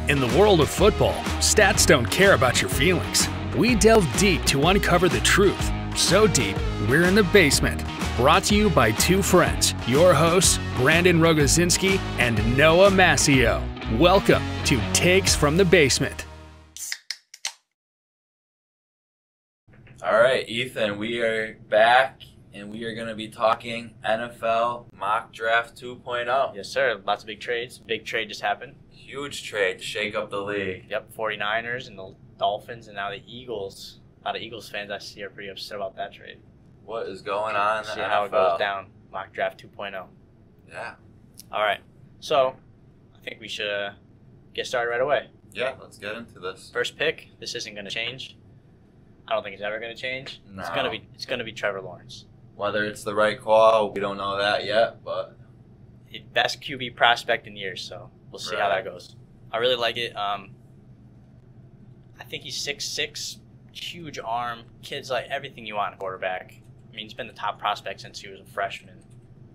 In the world of football, stats don't care about your feelings. We delve deep to uncover the truth. So deep, we're in the basement. Brought to you by two friends, your hosts, Brandon Rogozinski and Noah Massio. Welcome to Takes from the Basement. All right, Ethan, we are back, and we are going to be talking NFL Mock Draft 2.0. Yes, sir. Lots of big trades. Big trade just happened. Huge trade to shake up the league. Yep, 49ers and the Dolphins and now the Eagles. A lot of Eagles fans I see are pretty upset about that trade. What is going on in the See NFL? how it goes down. Mock Draft 2.0. Yeah. All right. So, I think we should get started right away. Yeah, let's get into this. First pick. This isn't going to change. I don't think it's ever going to change. No. It's going to be Trevor Lawrence. Whether it's the right call, we don't know that yet, but Best QB prospect in years, so we'll see how that goes. I really like it. I think he's 6'6", huge arm. Kid's like everything you want in a quarterback. I mean, he's been the top prospect since he was a freshman.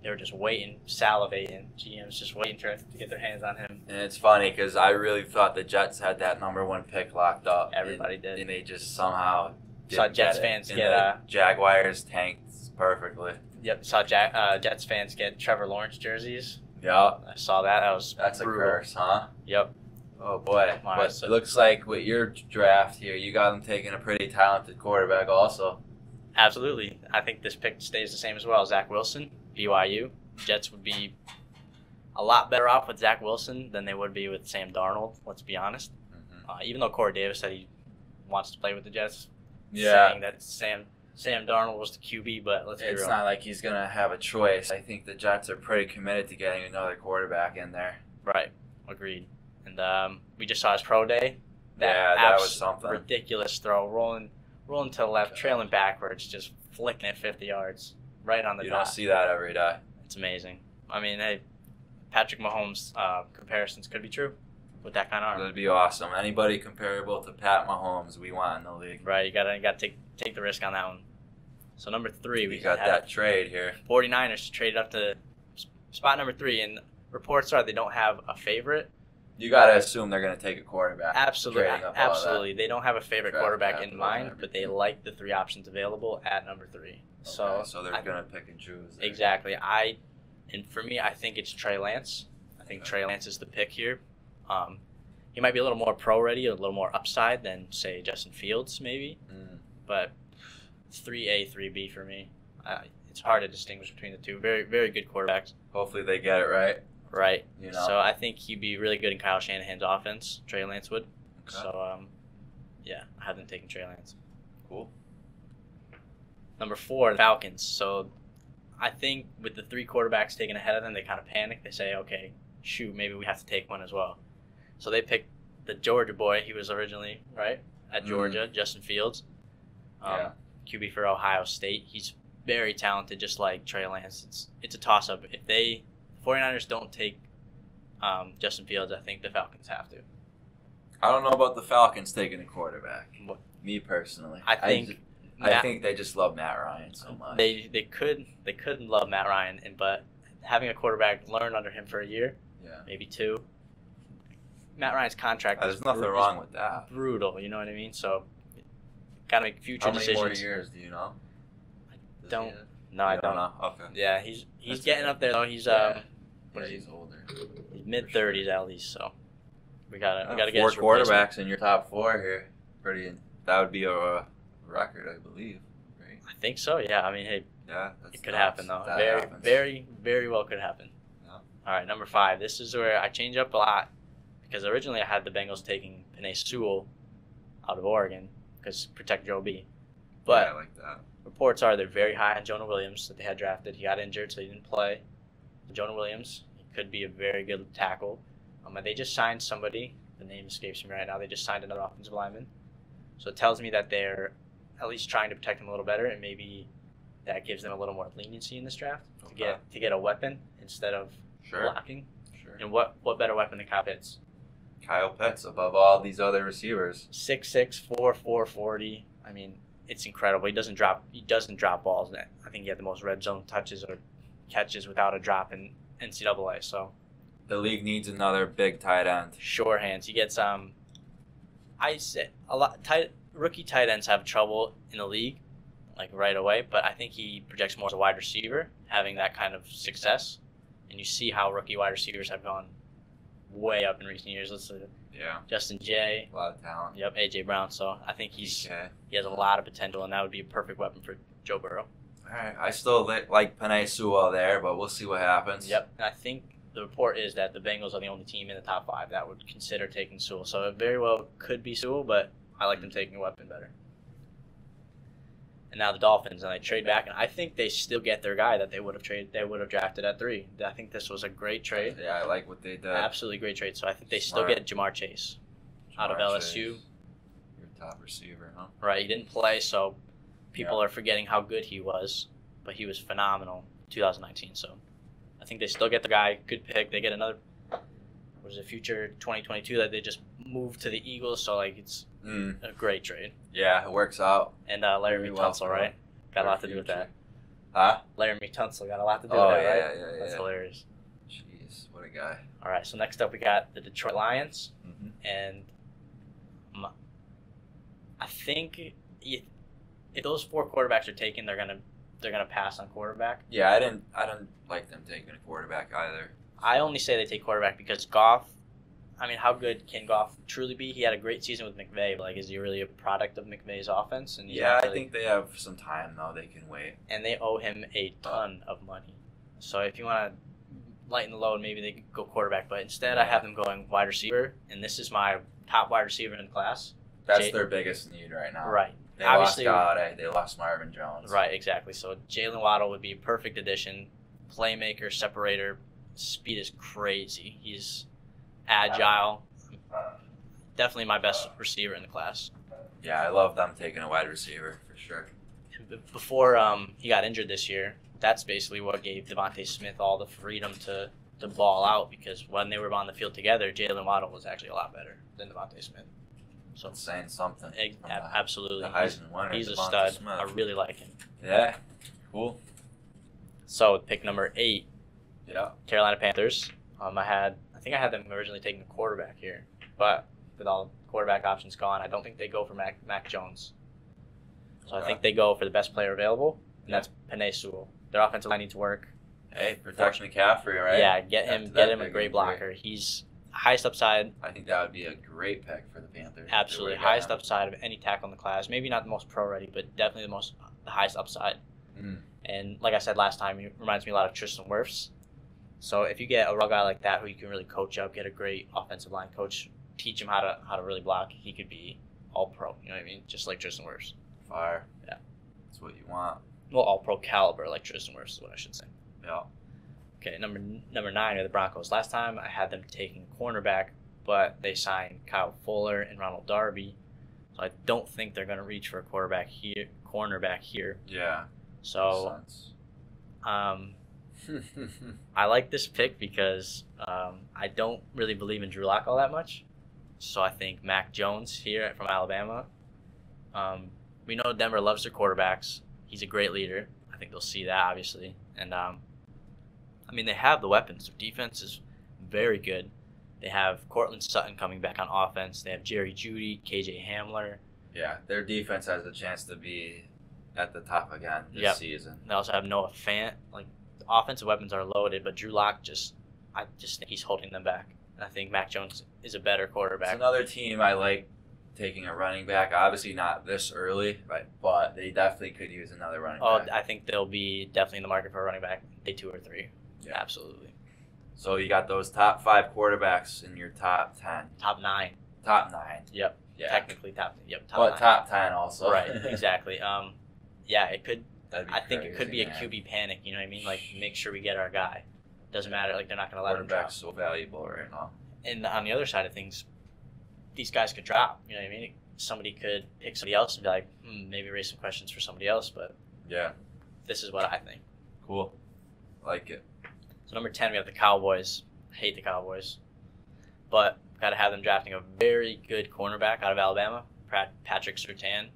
They were just waiting, salivating. GM's just waiting to get their hands on him. and it's funny because I really thought the Jets had that number one pick locked up. Everybody did. And they just somehow Saw didn't Jets get it. fans And get the Jaguars tanked perfectly. Yep, saw Jets fans get Trevor Lawrence jerseys. Yeah. I saw that. That's brutal. a curse, huh? Yep. Oh, boy. All right, But so- it looks like with your draft here, you got them taking a pretty talented quarterback also. Absolutely. I think this pick stays the same as well. Zach Wilson, BYU. Jets would be a lot better off with Zach Wilson than they would be with Sam Darnold, let's be honest. Mm-hmm. Even though Corey Davis said he wants to play with the Jets, Yeah. saying that Sam Darnold was the QB, but let's be It's real. not like he's going to have a choice. I think the Jets are pretty committed to getting another quarterback in there. Right. Agreed. And we just saw his pro day. That was something. Ridiculous throw, rolling to the left, trailing backwards, just flicking it 50 yards, right on the You dot. don't see that every day. It's amazing. I mean, hey, Patrick Mahomes comparisons could be true with that kind of arm. That'd be awesome. Anybody comparable to Pat Mahomes, we want in the league. Right, you gotta take the risk on that one. So number 3, We got that trade here. 49ers traded up to spot number 3, and reports are they don't have a favorite. You got to assume they're going to take a quarterback. Absolutely, trading up all of absolutely. They don't have a favorite Draft quarterback capital in mind, and but they everything. like the 3 options available at number 3. Okay, So they're going to pick and choose. there. exactly. And for me, I think it's Trey Lance. I think Trey Lance is the pick here. He might be a little more pro ready, a little more upside than say Justin Fields maybe, but 3A, 3B for me. It's hard to distinguish between the two. Very, very good quarterbacks. Hopefully they get it right. Right. You know. So I think he'd be really good in Kyle Shanahan's offense. Trey Lance would. Okay. So yeah, I have them taking Trey Lance. Cool. Number 4, the Falcons. So I think with the 3 quarterbacks taken ahead of them, they kind of panic. They say, okay, shoot, maybe we have to take one as well. So they picked the Georgia boy. He was originally, right, at Georgia, Justin Fields. Yeah. QB for Ohio State. He's very talented, just like Trey Lance. It's a toss-up. If the 49ers don't take Justin Fields, I think the Falcons have to. I don't know about the Falcons taking a quarterback. What? Me personally. I think I think they just love Matt Ryan so much. They could love Matt Ryan, but having a quarterback learn under him for a year, maybe 2. Matt Ryan's contract There's is nothing wrong with that. brutal, you know what I mean? So gotta make future How many decisions. more years do you know? Don't no, I You don't know. Okay. Yeah, he's That's getting okay. up there though. He's Yeah, what is he? he's older. He's mid-30s at least, so we gotta get 4 his replacement. quarterbacks in your top 4 here. That would be a record, I believe. Right? I think so. Yeah, I mean, hey, Yeah, that's it could nuts. happen though. That Very, happens. very, very well could happen. Yeah. All right, number 5. This is where I change up a lot because originally I had the Bengals taking Penei Sewell out of Oregon because protect Joe B. But yeah, I like that. reports are they're very high on Jonah Williams that they had drafted. He got injured, so he didn't play. Jonah Williams, he could be a very good tackle. And they just signed somebody. The name escapes me right now. They just signed another offensive lineman. So it tells me that they're at least trying to protect him a little better, and maybe that gives them a little more leniency in this draft to get a weapon instead of blocking. Sure. And what better weapon than Kyle Pitts? Kyle Pitts above all these other receivers. 6'6", 440. I mean, it's incredible. He doesn't drop balls. I think he had the most red zone touches or catches without a drop in NCAA. So The league needs another big tight end. Sure hands. He gets I say a lot. Rookie tight ends have trouble in the league, like right away. But I think he projects more as a wide receiver, having that kind of success. And you see how rookie wide receivers have gone way up in recent years. Let's say Justin Jay. A lot of talent. Yep, AJ Brown. So I think he has a lot of potential, and that would be a perfect weapon for Joe Burrow. All right, I still like Penei Sewell there, but we'll see what happens. Yep, and I think the report is that the Bengals are the only team in the top 5 that would consider taking Sewell. So it very well could be Sewell, but I like them taking a weapon better. And now the Dolphins, and they trade back, and I think they still get their guy that they would have drafted at 3. I think this was a great trade. Yeah, I like what they did. Absolutely great trade. So I think they still get Jamar Chase out of LSU. Your top receiver, huh? Right, he didn't play, so people are forgetting how good he was, but he was phenomenal in 2019. So I think they still get the guy. Good pick. They get another, future 2022 that they just moved to the Eagles. So it's a great trade. Yeah, it works out. And Laramie Tunsil, right? Got a lot to do with that. Huh? Laramie Tunsil got a lot to do with that, right? Yeah. That's hilarious. Jeez, what a guy. All right, so next up we got the Detroit Lions, and I think if those 4 quarterbacks are taken, they're gonna pass on quarterback. Yeah, I didn't like them taking a quarterback either. I only say they take quarterback because Goff. I mean, how good can Goff truly be? He had a great season with McVay, but is he really a product of McVay's offense? And I think they have some time though. They can wait. And they owe him a ton of money. So if you want to lighten the load, maybe they could go quarterback. But instead, I have them going wide receiver, and this is my top wide receiver in the class. That's their biggest need right now. Right. They lost Golladay. They lost Marvin Jones. Right, exactly. So Jalen Waddle would be a perfect addition. Playmaker, separator, speed is crazy. He's agile. Definitely my best receiver in the class. Yeah, I love them taking a wide receiver for sure. Before he got injured this year, that's basically what gave Devontae Smith all the freedom to ball out, because when they were on the field together, Jalen Waddle was actually a lot better than Devontae Smith. So that's saying something. Absolutely. The Heisman winner. He's a Devontae stud. Smith. I really like him. Yeah. Cool. So pick number 8. Yeah. Carolina Panthers. I think I had them originally taking a quarterback here, but with all the quarterback options gone, I don't think they go for Mac Jones. So I think they go for the best player available, and that's Penei Sewell. Their offensive line needs work. Hey, protect McCaffrey, right? Yeah, get him a great blocker. He's highest upside. I think that would be a great pick for the Panthers. Absolutely, highest upside of any tackle in the class. Maybe not the most pro ready, but definitely the highest upside. And like I said last time, he reminds me a lot of Tristan Wirfs. So if you get a raw guy like that who you can really coach up, get a great offensive line coach, teach him how to really block, he could be all pro. You know what I mean? Just like Tristan Wirfs. Fire. Yeah. That's what you want. Well, all pro caliber like Tristan Wirfs is what I should say. Yeah. Okay, number 9 are the Broncos. Last time I had them taking cornerback, but they signed Kyle Fuller and Ronald Darby. So I don't think they're going to reach for a cornerback here. Yeah. So I like this pick because I don't really believe in Drew Lock all that much. So I think Mac Jones here from Alabama. We know Denver loves their quarterbacks. He's a great leader. I think they'll see that, obviously. And, they have the weapons. Their defense is very good. They have Cortland Sutton coming back on offense. They have Jerry Jeudy, KJ Hamler. Yeah, their defense has a chance to be at the top again this season. They also have Noah Fant. The offensive weapons are loaded, but Drew Lock I just think he's holding them back. And I think Mac Jones is a better quarterback. It's another team I like taking a running back. Obviously not this early, right? But they definitely could use another running back. I think they'll be definitely in the market for a running back day 2 or 3. Yeah. Absolutely. So you got those top 5 quarterbacks in your top 10. Top 9. Top 9. Yep. Yeah. Technically top 10. Yep. But 9. Top 10 also. Right. Exactly. It could. I think it could be a man. QB panic. You know what I mean? Make sure we get our guy. Doesn't matter. They're not going to let him drop. Quarterback's so valuable right now. And on the other side of things, these guys could drop. You know what I mean? Somebody could pick somebody else and be like, maybe raise some questions for somebody else. But yeah, this is what I think. Cool. Like it. So number 10, we have the Cowboys. I hate the Cowboys. But got to have them drafting a very good cornerback out of Alabama, Patrick Surtain.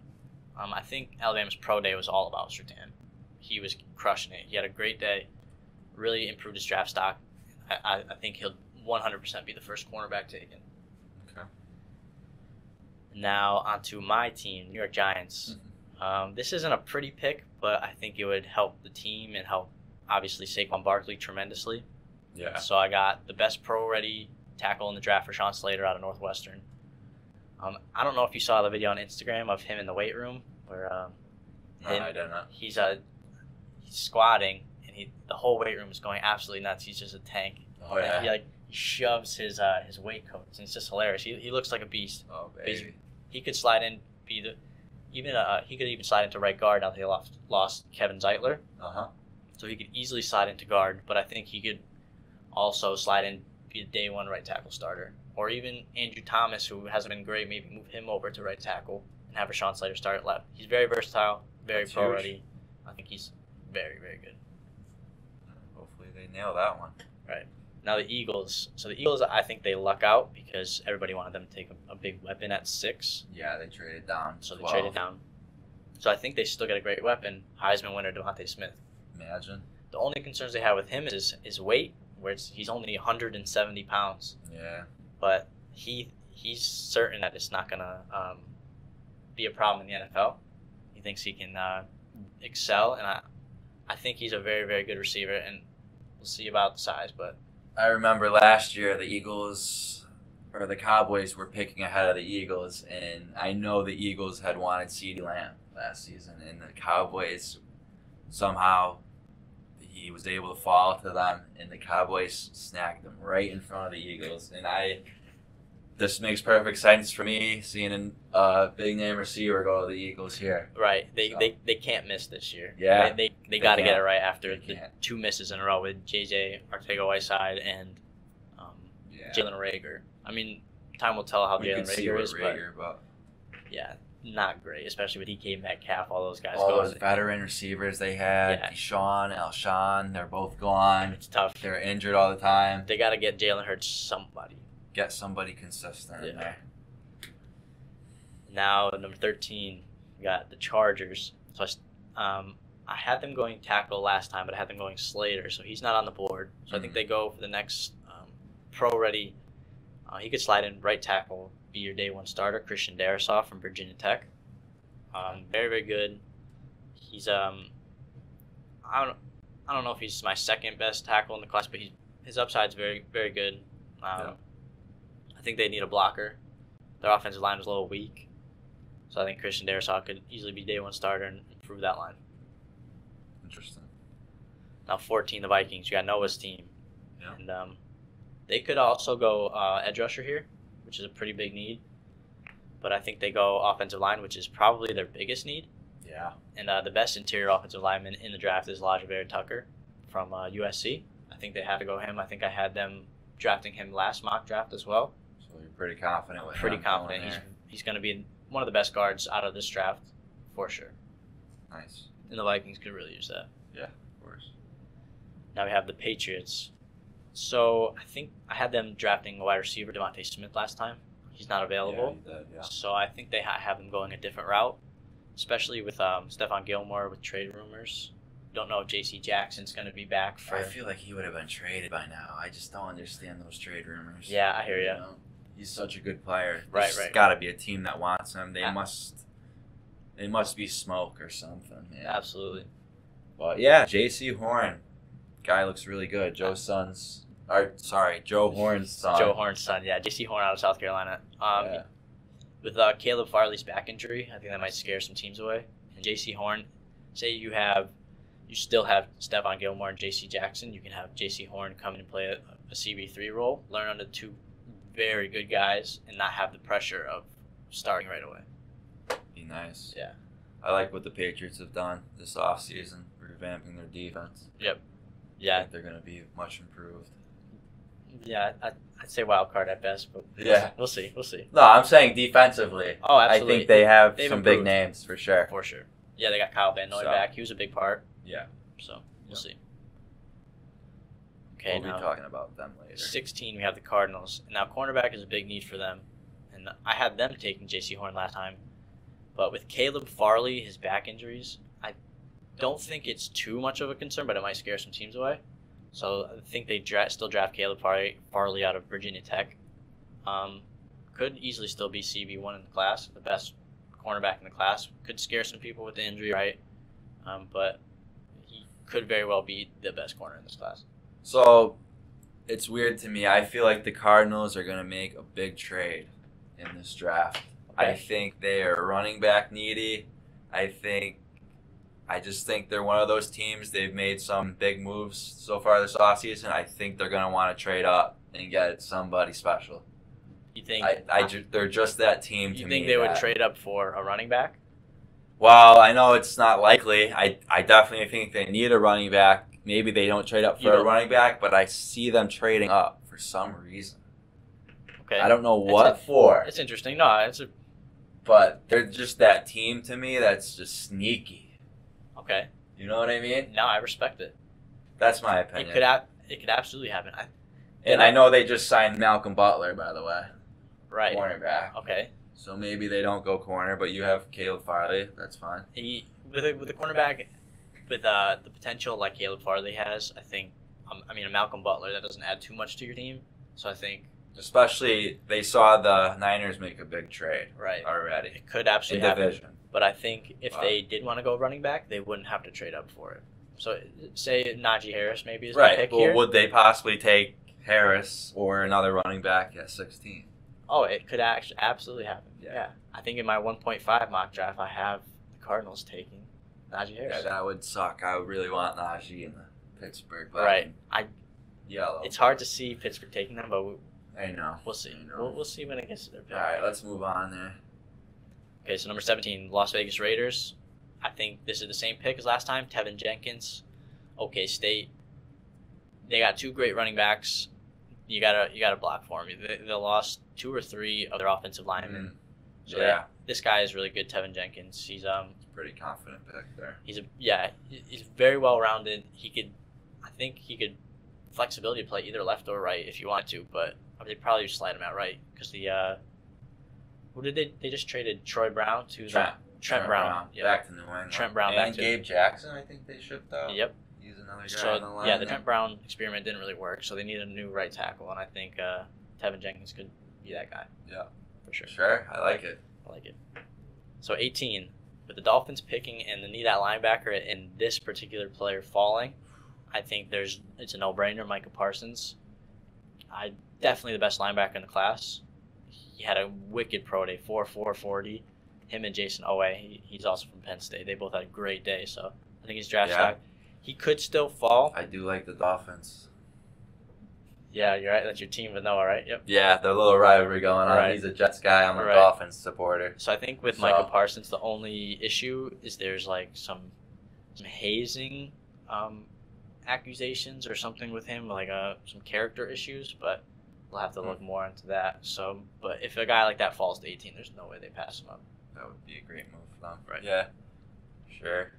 I think Alabama's pro day was all about Surtain. He was crushing it. He had a great day, really improved his draft stock. I think he'll 100% be the first cornerback taken. Okay. Now onto my team, New York Giants. This isn't a pretty pick, but I think it would help the team and help, obviously, Saquon Barkley tremendously. Yeah. So I got the best pro-ready tackle in the draft, Rashawn Slater, out of Northwestern. I don't know if you saw the video on Instagram of him in the weight room where No, I don't know. he's squatting, and the whole weight room is going absolutely nuts. He's just a tank. Oh, yeah. He shoves his weight coats, and it's just hilarious. He looks like a beast. Oh, baby. He could slide in, he could even slide into right guard now that they lost Kevin Zeitler. Uh-huh. So he could easily slide into guard, but I think he could also slide in, be a day one right tackle starter. Or even Andrew Thomas, who hasn't been great, maybe move him over to right tackle and have Rashawn Slater start at left. He's very versatile, very That's pro-ready. I think he's very, very good. Hopefully they nail that one. Right. Now the Eagles. So the Eagles, I think they luck out because everybody wanted them to take a big weapon at 6. Yeah, they traded down. So they 12. traded down. So I think they still get a great weapon. Heisman winner Devontae Smith. Imagine. The only concerns they have with him is his weight, where he's only 170 pounds. Yeah. But he's certain that it's not gonna be a problem in the NFL. He thinks he can excel, and I think he's a very, very good receiver. And we'll see about the size, but I remember last year the Cowboys were picking ahead of the Eagles, and I know the Eagles had wanted CeeDee Lamb last season, and the Cowboys somehow he was able to fall to them, and the Cowboys snagged them right in front of the Eagles. And this makes perfect sense for me, seeing a big name receiver go to the Eagles here. right, they can't miss this year. Yeah, they got to get can't. it right after They the can't. 2 misses in a row with JJ Arcega-Whiteside and Jalen Reagor. I mean, time will tell how We Jalen could see Reagor what is, Reagor, but yeah, not great, especially with DK Metcalf, all those guys all going. those veteran receivers they had, Yeah. Deshaun, Alshon, they're both gone. It's tough. They're injured all the time. They got to get Jalen Hurts somebody. Get somebody consistent in Yeah. there. Now, number 13, we got the Chargers. So I had them going tackle last time, but I had them going Slater, so he's not on the board. So I think they go for the next pro-ready. He could slide in right tackle, be your day one starter, Christian Darrisaw from Virginia Tech. Very, very good. He's I don't know if he's my second best tackle in the class, but his upside's very, very good. I think they need a blocker. Their offensive line was a little weak, so I think Christian Darrisaw could easily be day one starter and improve that line. Interesting. Now 14, the Vikings. You got Noah's team, Yeah. and they could also go edge rusher here, which is a pretty big need. But I think they go offensive line, which is probably their biggest need. Yeah. And the best interior offensive lineman in the draft is Elijah Tucker from USC. I think they have to go him. I think I had them drafting him last mock draft as well. So you're pretty confident with Pretty him confident. going there. He's going to be one of the best guards out of this draft for sure. Nice. And the Vikings could really use that. Yeah, of course. Now we have the Patriots. So I think I had them drafting a wide receiver, Devontae Smith, last time. He's not available. Yeah, you did, yeah. So I think they have them going a different route, especially with Stephon Gilmore with trade rumors. Don't know if J.C. Jackson's going to be back for. I feel like he would have been traded by now. I just don't understand those trade rumors. Yeah, I hear you. know? He's such a good player. Right, There's right. got to be a team that wants him. They Yeah. must be smoke or something. Yeah. Absolutely. But yeah, J.C. Horn, guy looks really good. Joe Horn's son. Joe Horn's son, yeah. J.C. Horn out of South Carolina. Yeah. With Caleb Farley's back injury, I think that might scare some teams away. And J.C. Horn, say you still have Stephon Gilmore and J.C. Jackson, you can have J.C. Horn come in and play a CB3 role, learn under 2 very good guys, and not have the pressure of starting right away. Be nice. Yeah. I like what the Patriots have done this offseason, revamping their defense. I Yeah, think they're going to be much improved. yeah. I'd say wild card at best, but Yeah. we'll see. No, I'm saying defensively. Oh, absolutely. I think they have They've some big improved. names for sure. For sure. Yeah, they got Kyle Van Noy So- back. He was a big part. Yeah. So we'll Yep. see. Okay, We'll now be talking about them later. 16, we have the Cardinals. Now, cornerback is a big need for them. And I had them taking J.C. Horn last time. But with Caleb Farley, his back injuries, I don't think it's too much of a concern, but it might scare some teams away. So I think they still draft Caleb Farley out of Virginia Tech. Could easily still be CB1 in the class, the best cornerback in the class. Could scare some people with the injury, right? But he could very well be the best corner in this class. So it's weird to me. I feel like the Cardinals are going to make a big trade in this draft. Okay. I think they are running back needy. I just think they're one of those teams. They've made some big moves so far this offseason. I think they're going to want to trade up and get somebody special. You think they're just that team to me. You think they would trade up for a running back? Well, I know it's not likely. I definitely think they need a running back. Maybe they don't trade up for a running back, but I see them trading up for some reason. Okay. I don't know what for. It's interesting. No, But they're just that team to me that's just sneaky. Okay. You know what I mean? No, I respect it. That's my opinion. It could absolutely happen. I know they just signed Malcolm Butler, by the way. Right. Cornerback. Okay. So maybe they don't go corner, but you have Caleb Farley. That's fine. With the cornerback, with the potential like Caleb Farley has, I think. A Malcolm Butler, that doesn't add too much to your team. So I think. Especially they saw the Niners make a big trade already. It could absolutely happen. Division. But I think if they did want to go running back, they wouldn't have to trade up for it. So say Najee Harris maybe is the pick here. Would they possibly take Harris or another running back at 16? Oh, it could actually absolutely happen. Yeah. I think in my 1.5 mock draft, I have the Cardinals taking Najee Harris. Yeah, that would suck. I would really want Najee in the Pittsburgh. But right. Yellow. It's hard to see Pittsburgh taking them, but I know. We'll see. We'll see when it gets to their pick. All right, let's move on there. Okay, so number 17, Las Vegas Raiders. I think this is the same pick as last time. Tevin Jenkins, OK State. They got two great running backs. You gotta block for them. They lost 2 or 3 of their offensive linemen. So yeah, this guy is really good. Tevin Jenkins. He's pretty confident pick there. He's very well rounded. I think he could flexibility to play either left or right if you want to, but they'd probably just slide him out right because who did they just traded Troy Brown to Trent Brown. Yep. Back to New England. Trent Brown and back to Gabe Jackson. I think they shipped out. Yep. He's another guy So on the line. yeah, the Trent Brown experiment didn't really work, so they need a new right tackle, and I think Tevin Jenkins could be that guy. Yeah, for sure. Sure, I like it. So 18, with the Dolphins picking and the need at linebacker and this particular player falling, I think it's a no-brainer. Micah Parsons, definitely the best linebacker in the class. He had a wicked pro day, 4.4 40. Him and Jason Owe, he's also from Penn State. They both had a great day, so I think he's draft stock. He could still fall. I do like the Dolphins. Yeah, you're right. That's your team with Noah, right? Yep. Yeah, the little rivalry going on. Right. He's a Jets guy. I'm a Dolphins supporter. So I think with Micah Parsons, the only issue is there's like some hazing accusations or something with him, like some character issues, but we'll have to look more into that. So, but if a guy like that falls to 18, there's no way they pass him up. That would be a great move for them. Right. Yeah. Sure.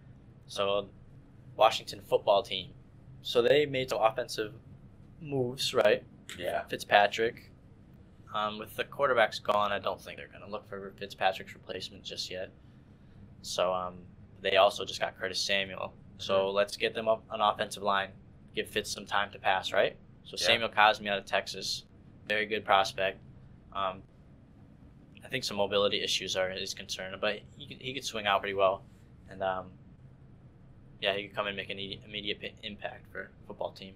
So, Washington football team. So they made some offensive moves, right? Yeah. Fitzpatrick. With the quarterbacks gone, I don't think they're going to look for Fitzpatrick's replacement just yet. So they also just got Curtis Samuel. So let's get them up an offensive line. Give Fitz some time to pass, right? So Samuel Cosmi out of Texas, very good prospect. I think some mobility issues are his concern, but he could swing out pretty well, and he could come and make an immediate impact for a football team,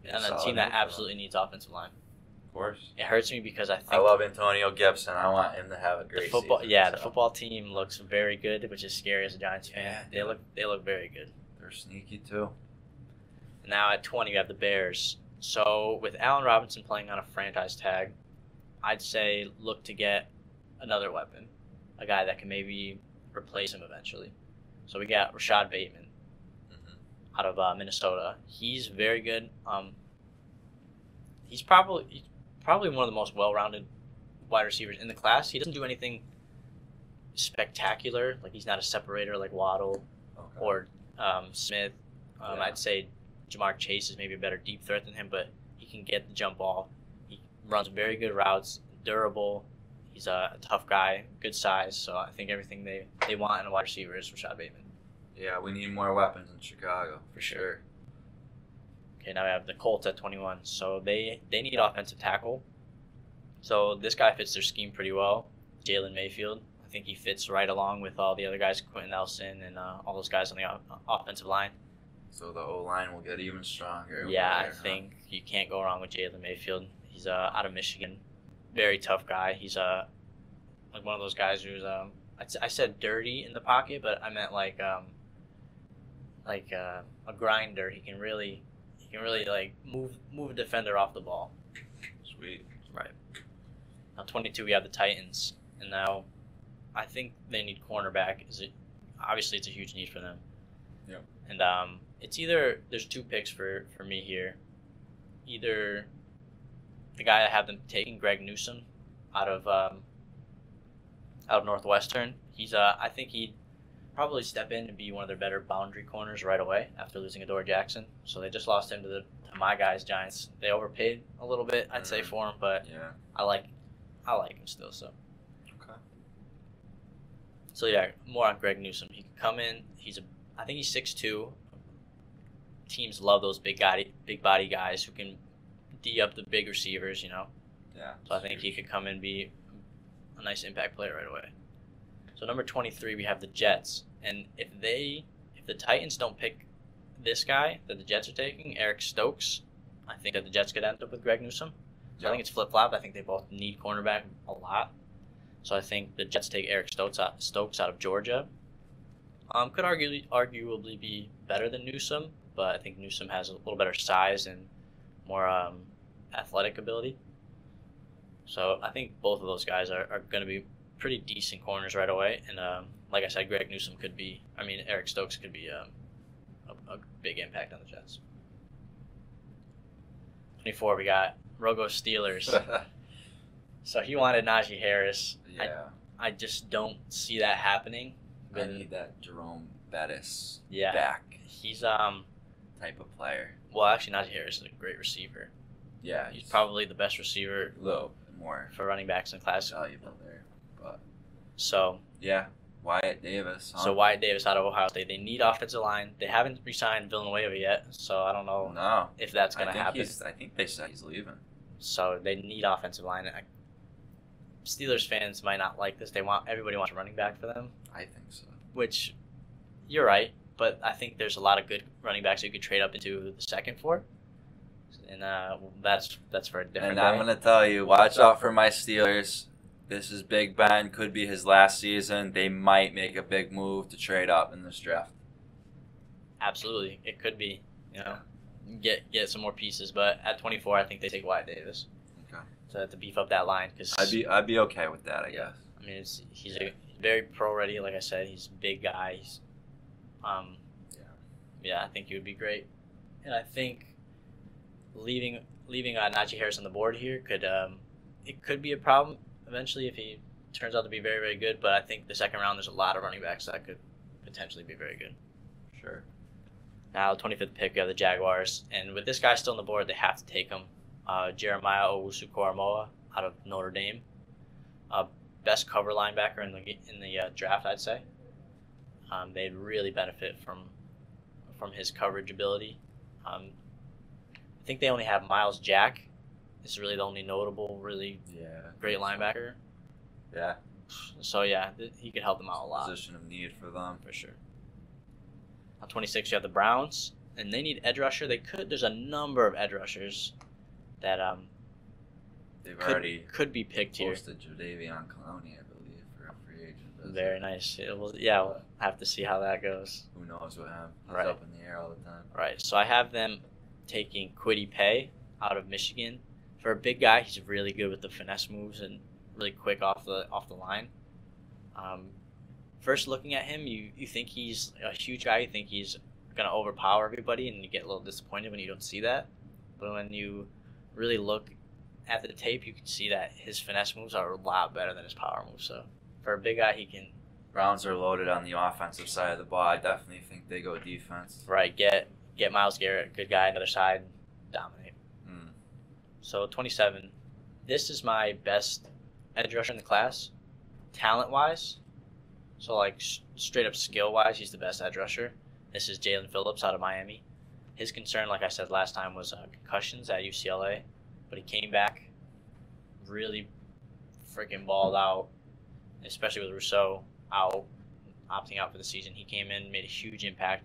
and a team that absolutely needs offensive line. Of course. It hurts me because I love Antonio Gibson. I want him to have a great season. The football team looks very good, which is scary as a Giants fan. Yeah, they look very good. They're sneaky too. Now at 20, you have the Bears. So with Allen Robinson playing on a franchise tag, I'd say look to get another weapon, a guy that can maybe replace him eventually. So we got Rashad Bateman out of Minnesota. He's very good. He's probably one of the most well-rounded wide receivers in the class. He doesn't do anything spectacular. Like he's not a separator like Waddle or Smith. I'd say Jamar Chase is maybe a better deep threat than him, but he can get the jump ball. He runs very good routes, durable. He's a tough guy, good size. So I think everything they want in a wide receiver is Rashad Bateman. Yeah, we need more weapons in Chicago. For sure. Okay, now we have the Colts at 21. So they need offensive tackle. So this guy fits their scheme pretty well. Jalen Mayfield. I think he fits right along with all the other guys, Quentin Nelson and all those guys on the offensive line. So the O-line will get even stronger. Yeah, I think you can't go wrong with Jalen Mayfield. He's out of Michigan. Very tough guy. He's like one of those guys who's I said dirty in the pocket, but I meant like a grinder. He can really like move a defender off the ball. Sweet. Right. Now 22 we have the Titans, and now I think they need cornerback. Obviously it's a huge need for them. Yep. And it's either there's two picks for me here. Either the guy I have them taking, Greg Newsome, out of Northwestern. He's I think he'd probably step in and be one of their better boundary corners right away after losing Adoree Jackson. So they just lost him to my guys, Giants. They overpaid a little bit, I'd say, for him, but yeah, I like him still. So okay. So yeah, more on Greg Newsome. He can come in. I think he's 6'2". Teams love those big body guys who can D up the big receivers, you know. Yeah. So I think he could come in and be a nice impact player right away. So number 23, we have the Jets, and if the Titans don't pick this guy that the Jets are taking, Eric Stokes, I think that the Jets could end up with Greg Newsome. So I think it's flip-flop. I think they both need cornerback a lot. So I think the Jets take Eric Stokes out of Georgia. Could arguably be better than Newsome, but I think Newsome has a little better size and more athletic ability. So I think both of those guys are going to be pretty decent corners right away. And like I said, Eric Stokes could be a big impact on the Jets. 24, we got Rogo Steelers. So he wanted Najee Harris. Yeah. I just don't see that happening. I need that Jerome Bettis Yeah. back He's type of player. well, actually Najee Harris is a great receiver. Yeah. He's probably the best receiver a little bit more for running backs in class. valuable there. But So yeah, Wyatt Davis. Huh? So Wyatt Davis out of Ohio State. They need offensive line. They haven't re-signed Villanueva yet, so I don't know No. if that's going to happen. I think they said he's leaving. So they need offensive line. Steelers fans might not like this. Everybody wants a running back for them, I think so. which you're right. But I think there's a lot of good running backs you could trade up into the second for, and that's for a different. And I'm gonna tell you, watch out for my Steelers. This is Big Ben. Could be his last season. They might make a big move to trade up in this draft. Absolutely, it could be. You know, get some more pieces. But at 24, I think they take Wyatt Davis. Okay. To beef up that line, because I'd be okay with that, I guess. I mean, he's very pro ready. Like I said, he's a big guy. Yeah, I think he would be great. And I think leaving Najee Harris on the board here could be a problem eventually if he turns out to be very, very good. But I think the second round there's a lot of running backs that could potentially be very good. Sure. Now, 25th pick, we have the Jaguars, and with this guy still on the board, they have to take him. Jeremiah Owusu-Koramoah out of Notre Dame, best cover linebacker in the draft, I'd say. They'd really benefit from his coverage ability. I think they only have Miles Jack. Is really the only notable, really great linebacker. Yeah. So yeah, he could help them out a lot. Position of need for them. For sure. On 26, you have the Browns, and they need edge rusher. There's a number of edge rushers that They've already could be picked here. posted Jadeveon Clowney, I believe, for a free agent visit. Very nice. We'll have to see how that goes. Who knows what happens? It's Right. up in the air all the time. Right. So I have them taking Kwity Paye out of Michigan. For a big guy, he's really good with the finesse moves and really quick off the line. First looking at him, you think he's a huge guy. You think he's going to overpower everybody, and you get a little disappointed when you don't see that. But when you really look at the tape, you can see that his finesse moves are a lot better than his power moves. So for a big guy, he can Browns are loaded on the offensive side of the ball. I definitely think they go defense. get Myles Garrett, good guy, another side, dominate. So 27, this is my best edge rusher in the class, talent-wise. So like straight up skill-wise, he's the best edge rusher. This is Jalen Phillips out of Miami. His concern, like I said last time, was concussions at UCLA, but he came back, really freaking balled out, especially with Rousseau opting out for the season. He came in, made a huge impact.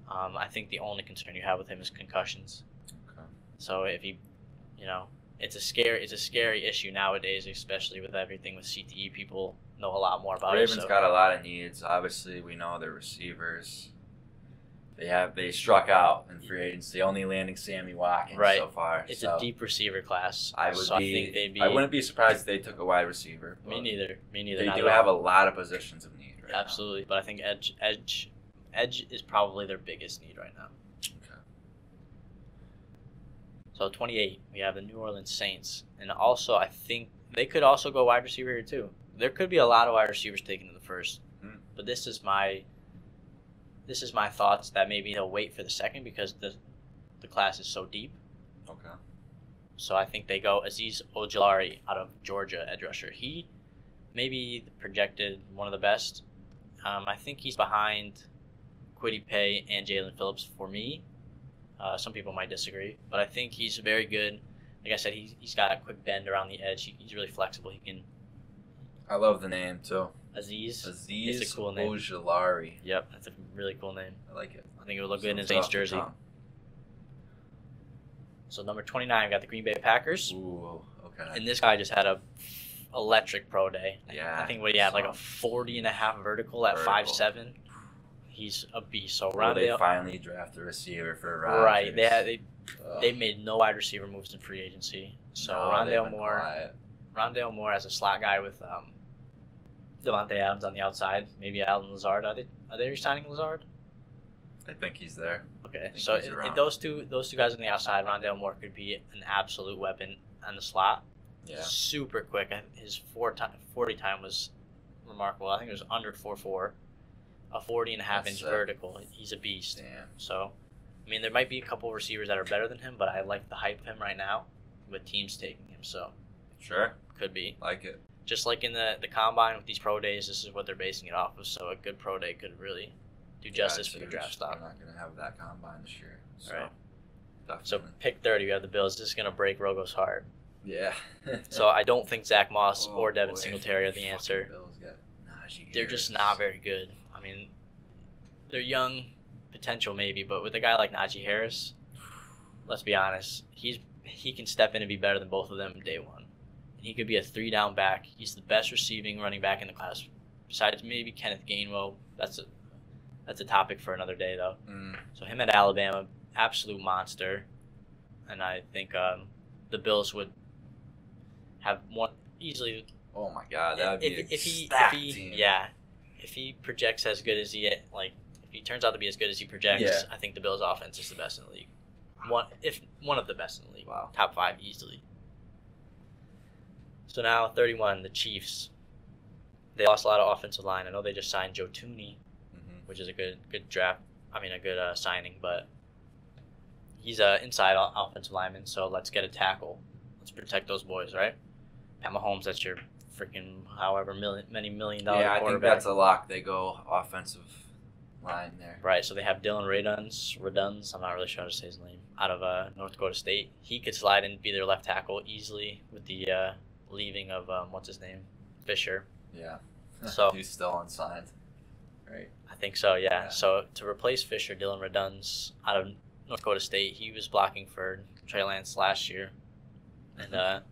I think the only concern you have with him is concussions. Okay. So if he, it's a scary issue nowadays, especially with everything with CTE. People know a lot more about Ravens it. Ravens got a lot of needs. Obviously, we know their receivers. They struck out in free agency, only landing Sammy Watkins so far. It's a deep receiver class. I wouldn't be surprised if they took a wide receiver. Me neither. They do have a lot of positions of need right Absolutely, but I think edge is probably their biggest need right now. Okay. So 28, we have the New Orleans Saints, and also I think they could also go wide receiver here too. There could be a lot of wide receivers taken in the first, but this is my thoughts that maybe he'll wait for the second because the class is so deep. Okay. So I think they go Azeez Ojulari out of Georgia, edge rusher. He maybe projected one of the best. I think he's behind Kwity Paye and Jalen Phillips for me. Some people might disagree, but I think he's very good. Like I said, he's got a quick bend around the edge. He's really flexible. I love the name too. Azeez. Azeez it's a cool name. Ojulari. Yep, that's a really cool name. I like it. I think it would look good in Saints jersey. So number 29, we got the Green Bay Packers. Ooh, okay. And this guy just had a electric pro day. Yeah. I think he had like a 40.5 vertical at 5'7". He's a beast. So they finally draft a receiver for Rodgers. Right. They made no wide receiver moves in free agency. So Rondale Moore as a slot guy with Devontae Adams on the outside, maybe Allen Lazard. Are they re-signing Lazard? I think he's there. Okay, so those two guys on the outside, Rondale Moore could be an absolute weapon on the slot. Yeah. Super quick. His 40 time was remarkable. I think it was under 4.4. A 40.5-inch vertical. He's a beast. Damn. So, I mean, there might be a couple receivers that are better than him, but I like the hype of him right now with teams taking him. So, sure. Could be. Like it. Just like in the combine with these pro days, this is what they're basing it off of. So a good pro day could really do justice for your draft stock. We're not going to have that combine this year. So, right. Definitely. So pick 30, we have the Bills. This is going to break Rogo's heart. Yeah. So I don't think Zach Moss or Devin Singletary are the answer. Bills got they're just not very good. I mean, they're young, potential maybe, but with a guy like Najee Harris, let's be honest, he can step in and be better than both of them day one. He could be a 3-down back. He's the best receiving running back in the class, besides maybe Kenneth Gainwell. That's a topic for another day, though. So him at Alabama, absolute monster. And I think the Bills would have one easily. Oh my God, that would be if he team. Yeah, if he projects as good as if he turns out to be as good as he projects, I think the Bills' offense is the best in the league. One of the best in the league. Wow. Top 5 easily. So now 31, the Chiefs. They lost a lot of offensive line. I know they just signed Joe Tooney, which is a good draft. I mean, a good signing, but he's an inside offensive lineman. So let's get a tackle. Let's protect those boys, right? Pat Mahomes, that's your freaking many $1 million quarterback. Yeah, I think that's a lock. They go offensive line there. Right. So they have Dylan Reduns. I'm not really sure how to say his name. Out of North Dakota State, he could slide in and be their left tackle easily with the leaving of what's his name, Fisher. Yeah. So he's still unsigned, right? I think so. Yeah. So to replace Fisher, Dylan Reduns out of North Dakota State, he was blocking for Trey Lance last year, and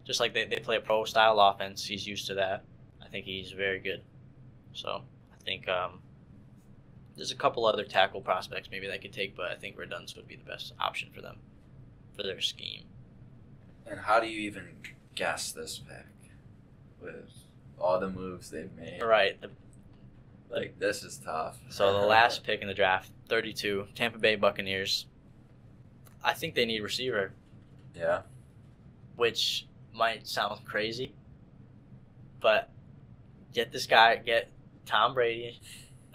just like they play a pro style offense, he's used to that. I think he's very good. So I think there's a couple other tackle prospects maybe they could take, but I think Reduns would be the best option for them for their scheme. And how do you even guess this pick with all the moves they've made? Right. This is tough. So the last pick in the draft, 32, Tampa Bay Buccaneers. I think they need receiver. Yeah. Which might sound crazy, but get Tom Brady,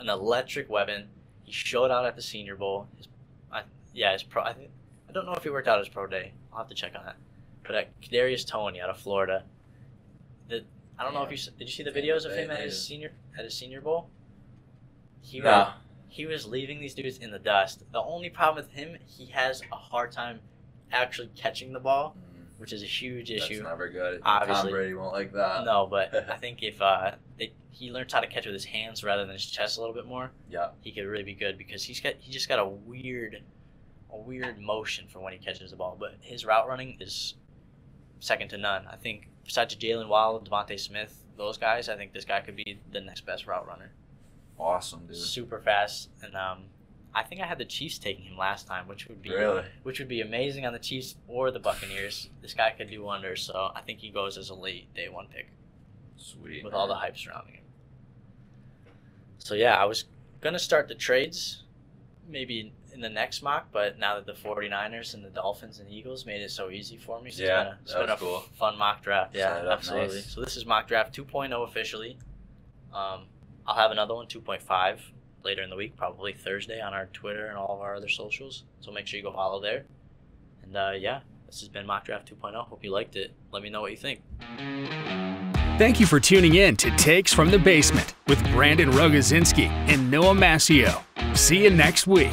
an electric weapon. He showed out at the Senior Bowl. I don't know if he worked out his pro day. I'll have to check on that. But Kadarius Toney out of Florida. I don't know if did you see the videos of him at his Senior Bowl? No. he was leaving these dudes in the dust. The only problem with him, he has a hard time actually catching the ball, which is a huge issue. That's never good. Obviously. Tom Brady won't like that. No, but I think if he learns how to catch with his hands rather than his chest a little bit more, yeah, he could really be good because he just got a weird motion for when he catches the ball. But his route running is second to none. I think besides Jalen Waddle, Devontae Smith, those guys, I think this guy could be the next best route runner. Awesome, dude. Super fast, and I think I had the Chiefs taking him last time, which would be amazing on the Chiefs or the Buccaneers. This guy could do wonders, so I think he goes as a late day 1 pick. Sweet. With all the hype surrounding him. So yeah, I was gonna start the trades maybe in the next mock, but now that the 49ers and the Dolphins and the Eagles made it so easy for me, so it's been a cool. Fun mock draft. Yeah, absolutely. Nice. So this is mock draft 2.0 officially. I'll have another one, 2.5, later in the week, probably Thursday on our Twitter and all of our other socials. So make sure you go follow there. And yeah, this has been Mock Draft 2.0. Hope you liked it. Let me know what you think. Thank you for tuning in to Takes from the Basement with Brandon Rogozinski and Noah Massio. See you next week.